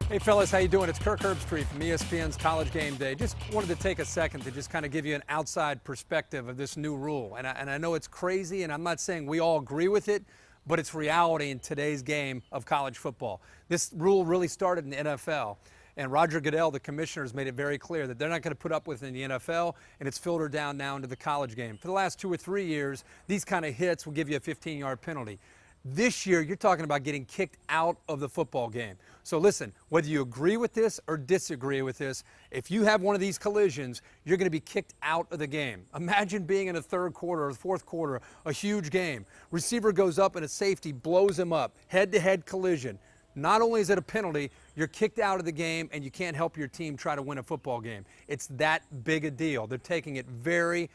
Hey fellas, how you doing? It's Kirk Herbstreit from ESPN's College Game Day. Just wanted to take a second to just kind of give you an outside perspective of this new rule. And I know it's crazy, and I'm not saying we all agree with it, but it's reality in today's game of college football. This rule really started in the NFL. And Roger Goodell, the commissioner, has made it very clear that they're not going to put up with it in the NFL, and it's filtered down now into the college game. For the last 2 or 3 years, these kind of hits will give you a 15-yard penalty. This year, you're talking about getting kicked out of the football game. So listen, whether you agree with this or disagree with this, if you have one of these collisions, you're going to be kicked out of the game. Imagine being in a third quarter or fourth quarter, a huge game. Receiver goes up and a safety blows him up. Head-to-head collision. Not only is it a penalty, you're kicked out of the game and you can't help your team try to win a football game. It's that big a deal. They're taking it very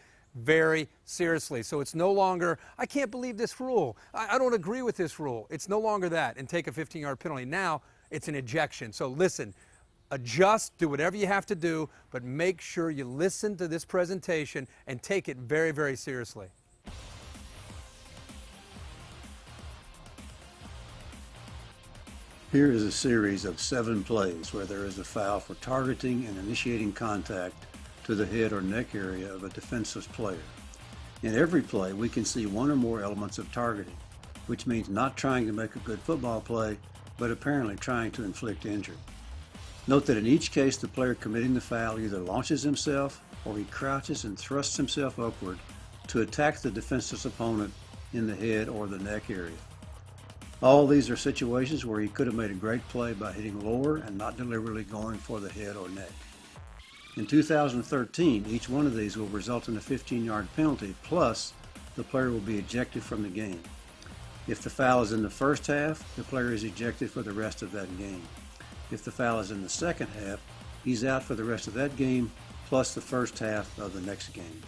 seriously. So it's no longer, I can't believe this rule. I don't agree with this rule. It's no longer that and take a 15-yard penalty. Now it's an ejection. So listen, adjust, do whatever you have to do, but make sure you listen to this presentation and take it very seriously. Here is a series of 7 plays where there is a foul for targeting and initiating contact to the head or neck area of a defenseless player. In every play, we can see one or more elements of targeting, which means not trying to make a good football play, but apparently trying to inflict injury. Note that in each case, the player committing the foul either launches himself or he crouches and thrusts himself upward to attack the defenseless opponent in the head or the neck area. All these are situations where he could have made a great play by hitting lower and not deliberately going for the head or neck. In 2013, each one of these will result in a 15-yard penalty, plus the player will be ejected from the game. If the foul is in the first half, the player is ejected for the rest of that game. If the foul is in the second half, he's out for the rest of that game, plus the first half of the next game.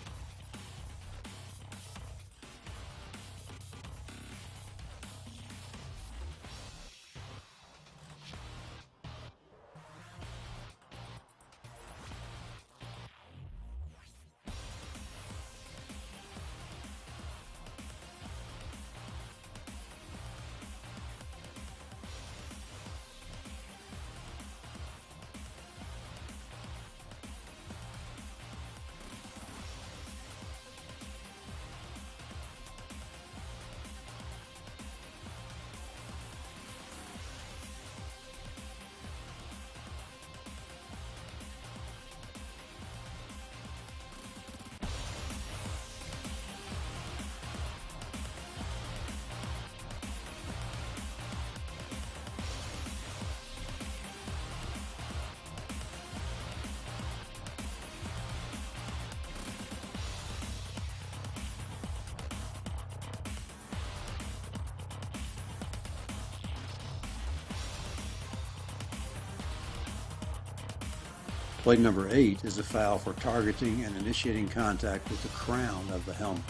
Play number 8 is a foul for targeting and initiating contact with the crown of the helmet.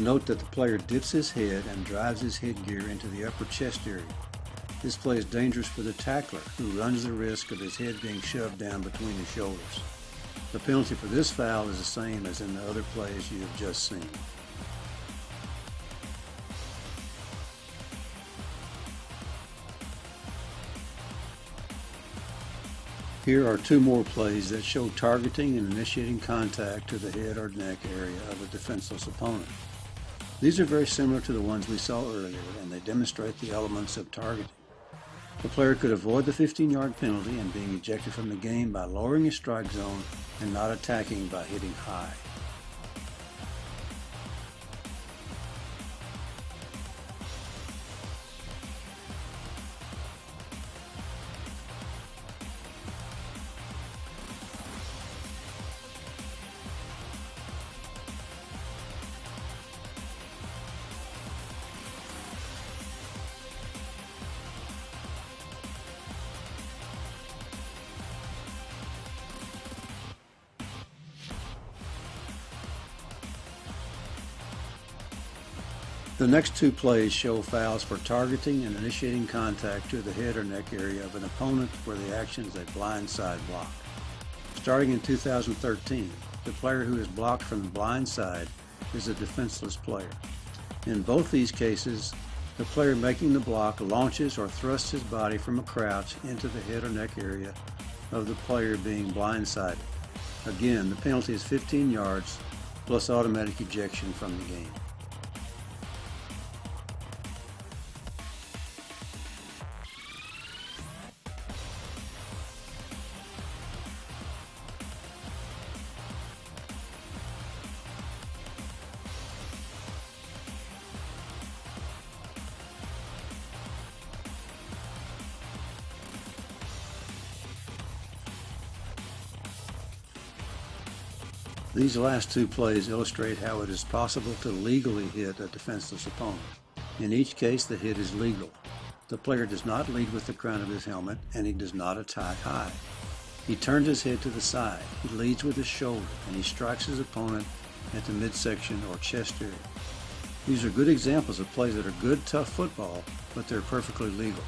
Note that the player dips his head and drives his headgear into the upper chest area. This play is dangerous for the tackler, who runs the risk of his head being shoved down between his shoulders. The penalty for this foul is the same as in the other plays you have just seen. Here are 2 more plays that show targeting and initiating contact to the head or neck area of a defenseless opponent. These are very similar to the ones we saw earlier, and they demonstrate the elements of targeting. The player could avoid the 15-yard penalty and being ejected from the game by lowering his strike zone and not attacking by hitting high. The next 2 plays show fouls for targeting and initiating contact to the head or neck area of an opponent where the action is a blindside block. Starting in 2013, the player who is blocked from the blind side is a defenseless player. In both these cases, The player making the block launches or thrusts his body from a crouch into the head or neck area of the player being blindsided. Again, the penalty is 15 yards plus automatic ejection from the game. These last two plays illustrate how it is possible to legally hit a defenseless opponent. In each case, the hit is legal. The player does not lead with the crown of his helmet, and he does not attack high. He turns his head to the side, he leads with his shoulder, and he strikes his opponent at the midsection or chest area. These are good examples of plays that are good, tough football, but they're perfectly legal.